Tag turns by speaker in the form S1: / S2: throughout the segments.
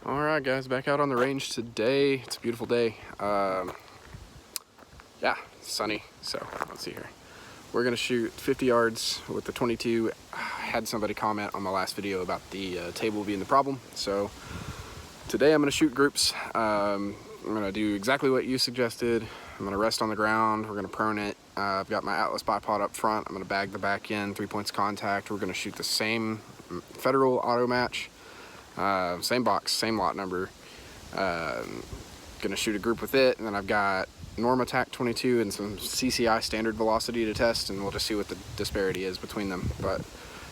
S1: Alright guys, back out on the range today. It's a beautiful day. Yeah, sunny. So let's see here. We're gonna shoot 50 yards with the 22. I had somebody comment on my last video about the table being the problem. So today I'm gonna shoot groups. I'm gonna do exactly what you suggested. I'm gonna rest on the ground. We're gonna prone it. I've got my Atlas bipod up front. I'm gonna bag the back end, 3 points contact. We're gonna shoot the same federal auto match. Same box, same lot number. Gonna shoot a group with it, and then I've got Norma Tac22 and some CCI Standard velocity to test, and we'll just see what the disparity is between them. But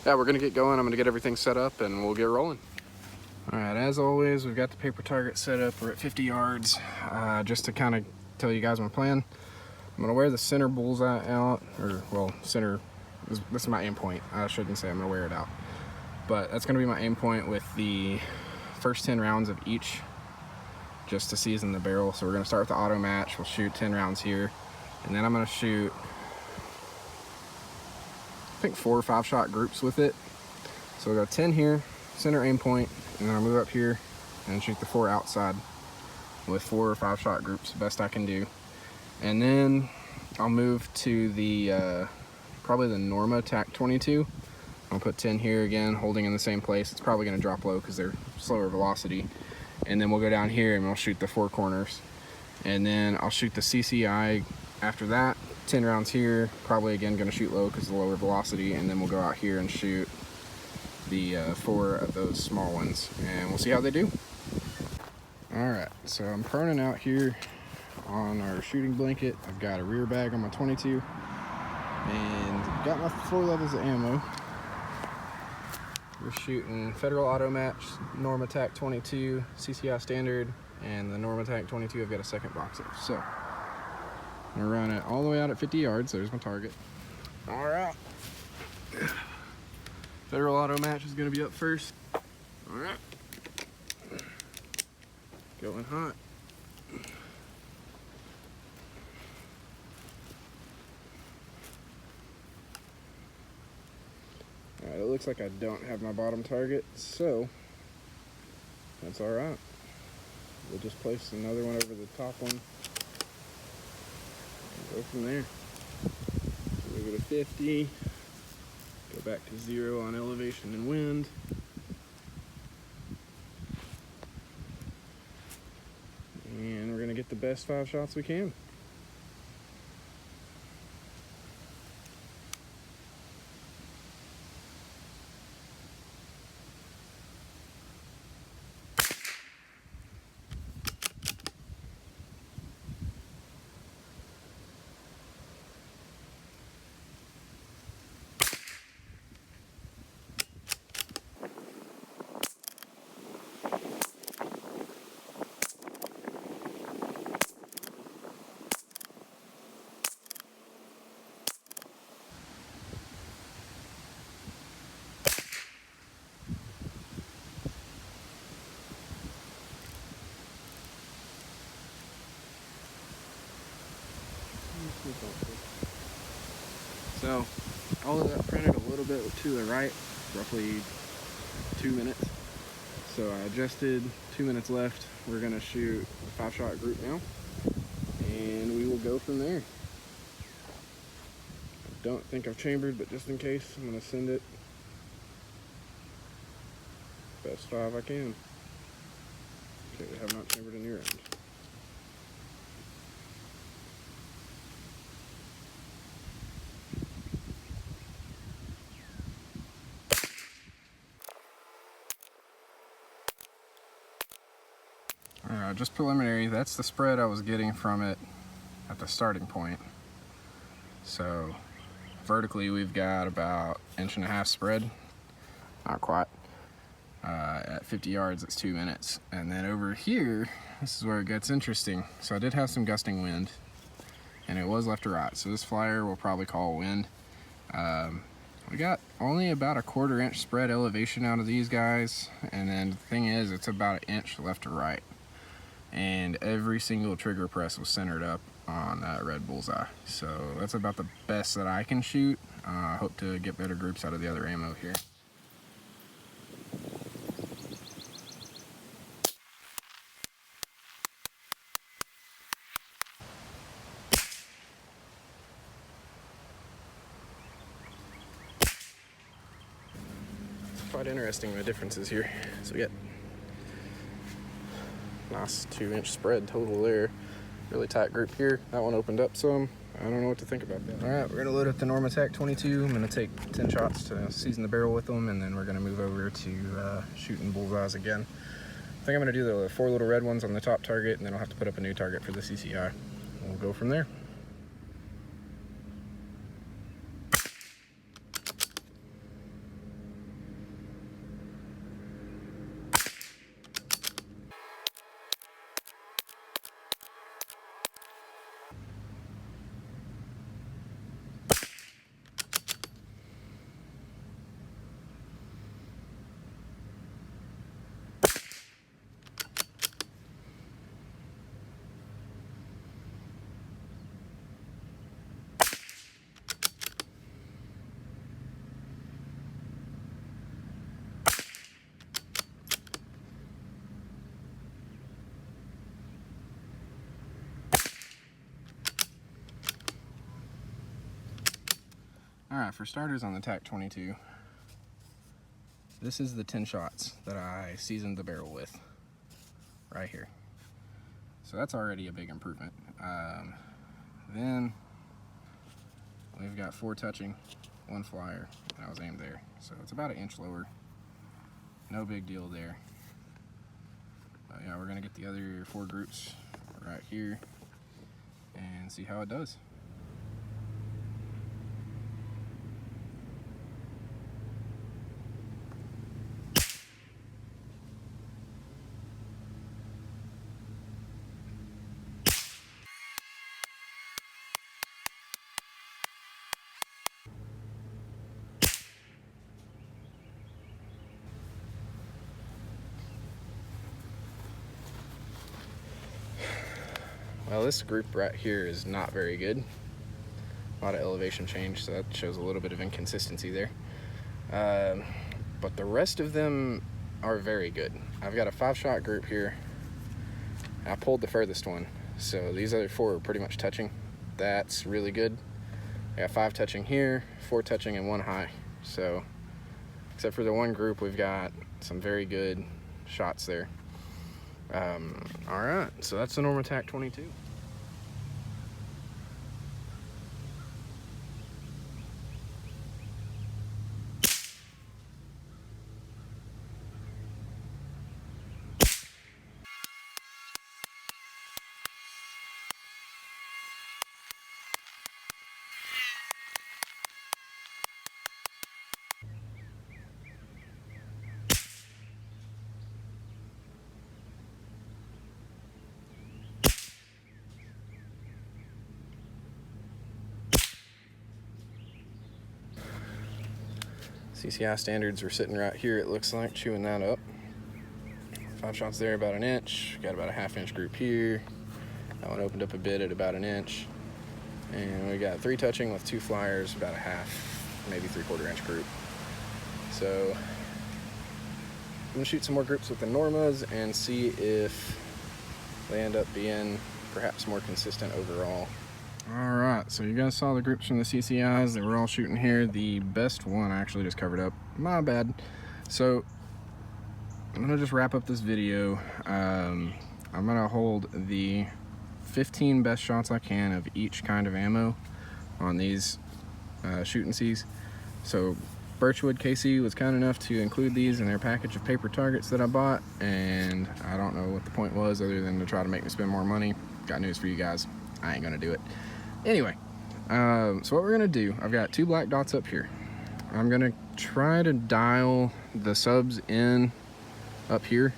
S1: yeah, we're gonna get going. I'm gonna get everything set up and we'll get rolling. All right, as always, we've got the paper target set up. We're at 50 yards. Just to kind of tell you guys my plan, I'm gonna wear the center bullseye out, or well, center, this is my aim point. I shouldn't say I'm gonna wear it out. But that's going to be my aim point with the first 10 rounds of each, just to season the barrel. So we're going to start with the auto match. We'll shoot 10 rounds here, and then I'm going to shoot, I think 4 or 5 shot groups with it. So we'll go 10 here, center aim point, and then I'll move up here and shoot the 4 outside with 4 or 5 shot groups, best I can do. And then I'll move to the probably the Norma Tac22. I'll put 10 here again, holding in the same place. It's probably gonna drop low because they're slower velocity. And then we'll go down here and we'll shoot the 4 corners. And then I'll shoot the CCI after that. 10 rounds here, probably again gonna shoot low because of the lower velocity. And then we'll go out here and shoot the 4 of those small ones. And we'll see how they do. All right, so I'm proning out here on our shooting blanket. I've got a rear bag on my 22 and got my 4 levels of ammo. We're shooting Federal Auto Match, Norma Tac22, CCI Standard, and the Norma Tac22 I've got a second box of. So, I'm gonna run it all the way out at 50 yards. There's my target. All right. Federal Auto Match is gonna be up first. All right. Going hot. Alright, it looks like I don't have my bottom target, so that's alright. We'll just place another one over the top one and go from there. So we go to 50, go back to 0 on elevation and wind. And we're going to get the best 5 shots we can. So all of that printed a little bit to the right, roughly 2 minutes. So I adjusted, 2 minutes left. We're gonna shoot a 5 shot group now, and we will go from there. I don't think I've chambered, but just in case, I'm gonna send it best 5 I can. Okay, we have not chambered in your end. Just preliminary, that's the spread I was getting from it at the starting point. So vertically we've got about 1.5 inch spread, not quite. At 50 yards it's 2 minutes. And then over here, this is where it gets interesting. So I did have some gusting wind, and it was left to right, so this flyer will probably call wind. We got only about a 1/4 inch spread elevation out of these guys, and then the thing is, it's about 1 inch left to right. And every single trigger press was centered up on that red bullseye. So that's about the best that I can shoot. I hope to get better groups out of the other ammo here. quite interesting, the differences here. So we got nice 2-inch spread total there. Really tight group here. That one opened up some. I don't know what to think about that. All right, we're gonna load up the Norma Tac22. I'm gonna take 10 shots to season the barrel with them, and then we're gonna move over to shooting bullseyes again. I think I'm gonna do the 4 little red ones on the top target, and then I'll have to put up a new target for the CCI. We'll go from there. All right, for starters on the Tac22, this is the 10 shots that I seasoned the barrel with, right here. So that's already a big improvement. Then we've got 4 touching, 1 flyer, and I was aimed there. So it's about 1 inch lower. No big deal there. But yeah, we're gonna get the other 4 groups right here and see how it does. Well, this group right here is not very good. A lot of elevation change, so that shows a little bit of inconsistency there. But the rest of them are very good. I've got a 5-shot group here. I pulled the furthest one, so these other 4 are pretty much touching. That's really good. I got 5 touching here, 4 touching, and 1 high. So, except for the one group, we've got some very good shots there. All right, so that's the Norma Tac22. CCI Standards were sitting right here, it looks like, chewing that up. 5 shots there, about 1 inch. Got about a 1/2 inch group here. That one opened up a bit at about 1 inch. And we got 3 touching with 2 flyers, about a 1/2, maybe 3/4 inch group. So I'm gonna shoot some more groups with the Normas and see if they end up being perhaps more consistent overall. All right, so you guys saw the groups from the CCIs. They were all shooting here. The best one I actually just covered up. My bad. So I'm gonna just wrap up this video. I'm gonna hold the 15 best shots I can of each kind of ammo on these shooting Cs. So Birchwood KC was kind enough to include these in their package of paper targets that I bought, and I don't know what the point was other than to try to make me spend more money. Got news for you guys, I ain't gonna do it. Anyway, so what we're gonna do, I've got 2 black dots up here. I'm gonna try to dial the subs in up here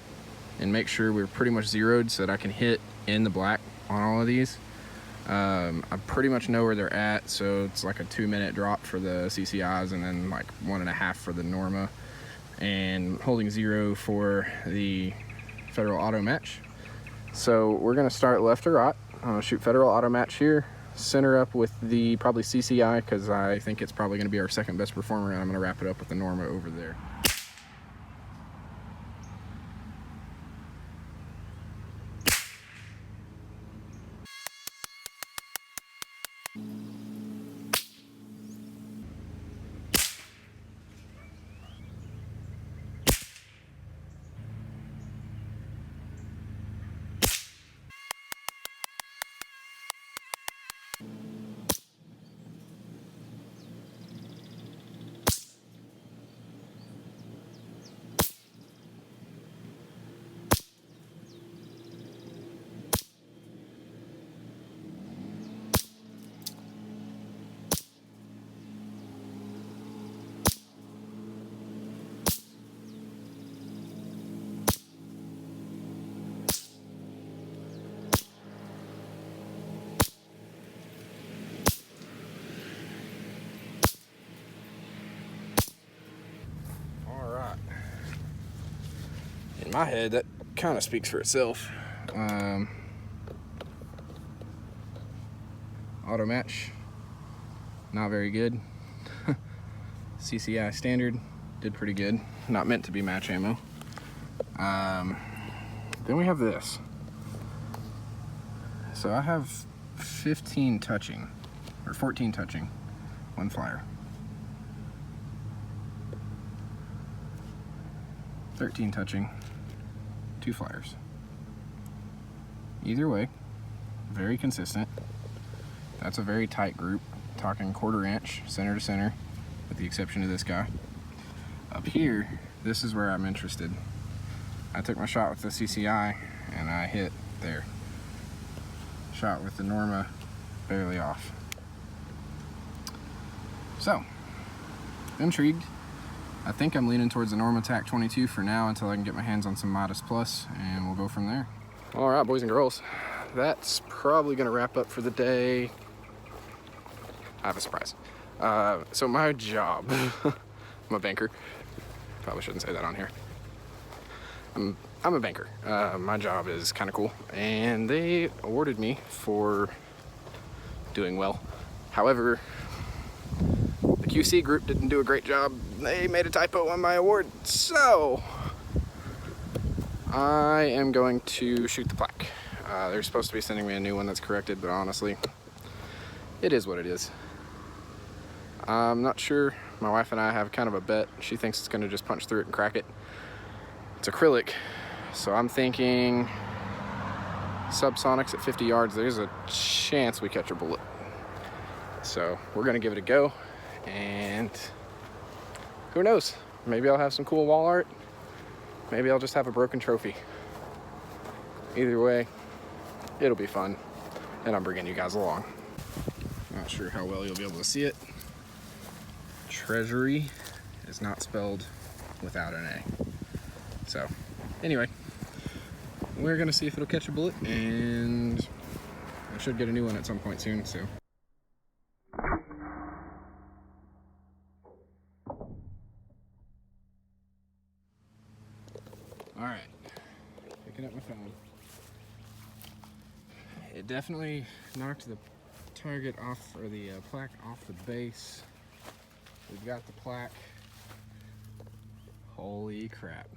S1: and make sure we're pretty much zeroed so that I can hit in the black on all of these. I pretty much know where they're at, so it's like a 2-minute drop for the CCIs and then like 1.5 for the Norma, and holding 0 for the Federal Auto Match. So we're gonna start left to right. I'm gonna shoot Federal Auto Match here, center up with the probably CCI because I think it's probably gonna be our 2nd best performer, and I'm gonna wrap it up with the Norma over there. my head, that kind of speaks for itself. Auto match, not very good. CCI Standard did pretty good. Not meant to be match ammo. Then we have this. So I have 15 touching, or 14 touching, 1 flyer. 13 touching, 2 flyers. Either way, very consistent. That's a very tight group, talking 1/4 inch, center to center, with the exception of this guy. Up here, this is where I'm interested. I took my shot with the CCI and I hit there. Shot with the Norma, barely off. So, intrigued. I think I'm leaning towards the Norma Tac22 for now until I can get my hands on some Modus Plus, and we'll go from there. All right, boys and girls, that's probably gonna wrap up for the day. I have a surprise. So my job, I'm a banker. Probably shouldn't say that on here. I'm a banker. My job is kind of cool, and they awarded me for doing well. However, the QC group didn't do a great job. They made a typo on my award, so I am going to shoot the plaque. They're supposed to be sending me a new one that's corrected, but honestly, it is what it is. I'm not sure. My wife and I have kind of a bet. She thinks it's gonna just punch through it and crack it. It's acrylic, so I'm thinking subsonics at 50 yards. There's a chance we catch a bullet. So we're gonna give it a go, and who knows? Maybe I'll have some cool wall art. Maybe I'll just have a broken trophy. Either way, it'll be fun, and I'm bringing you guys along. Not sure how well you'll be able to see it. Treasury is not spelled without an A. So, anyway, we're gonna see if it'll catch a bullet, and I should get a new one at some point soon, so. All right, picking up my phone. It definitely knocked the target off, or the plaque off the base. We've got the plaque. Holy crap.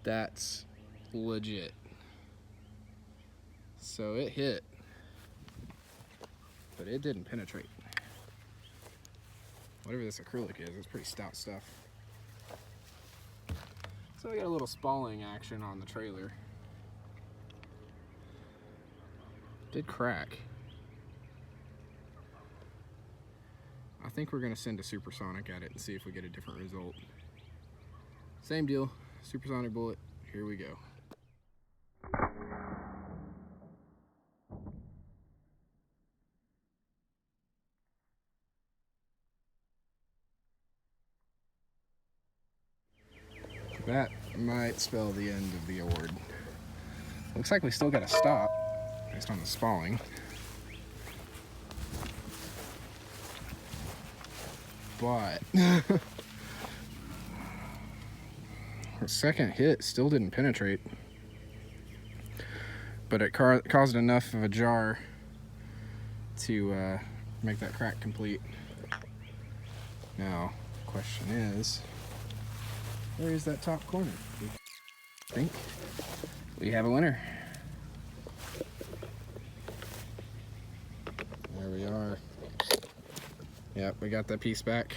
S1: That's legit. So it hit, but it didn't penetrate. Whatever this acrylic is, it's pretty stout stuff. So we got a little spalling action on the trailer. Did crack. I think we're gonna send a supersonic at it and see if we get a different result. Same deal, supersonic bullet, here we go. That might spell the end of the award. Looks like we still got to stop based on the spalling. But the second hit still didn't penetrate, but it caused enough of a jar to make that crack complete. Now, question is, where is that top corner? I think we have a winner. There we are. Yep, we got that piece back.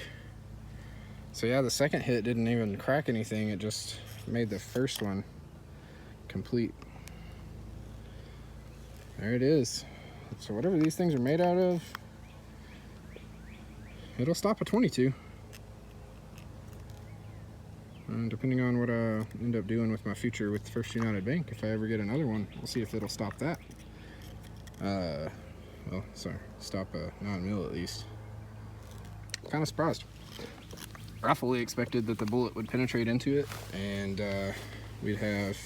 S1: So yeah, the second hit didn't even crack anything. It just made the first one complete. There it is. So whatever these things are made out of, it'll stop a 22. And depending on what I end up doing with my future with First United Bank, if I ever get another one, we'll see if it'll stop that. Well, sorry, stop a 9mm at least. Kind of surprised. I fully expected that the bullet would penetrate into it, and we'd have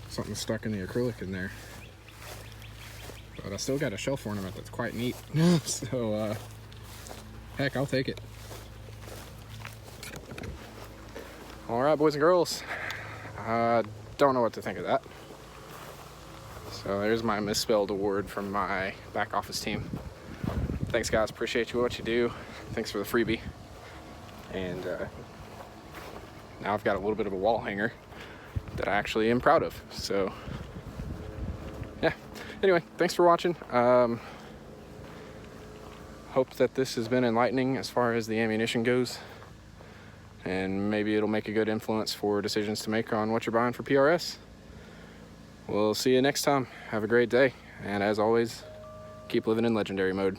S1: something stuck in the acrylic in there. But I still got a shelf ornament that's quite neat. So, heck, I'll take it. All right, boys and girls, don't know what to think of that. So there's my misspelled award from my back office team. Thanks guys, appreciate you what you do. Thanks for the freebie. And now I've got a little bit of a wall hanger that I actually am proud of. So yeah, anyway, thanks for watching. Hope that this has been enlightening as far as the ammunition goes, and maybe it'll make a good influence for decisions to make on what you're buying for PRS. We'll see you next time. Have a great day, and as always, keep living in legendary mode.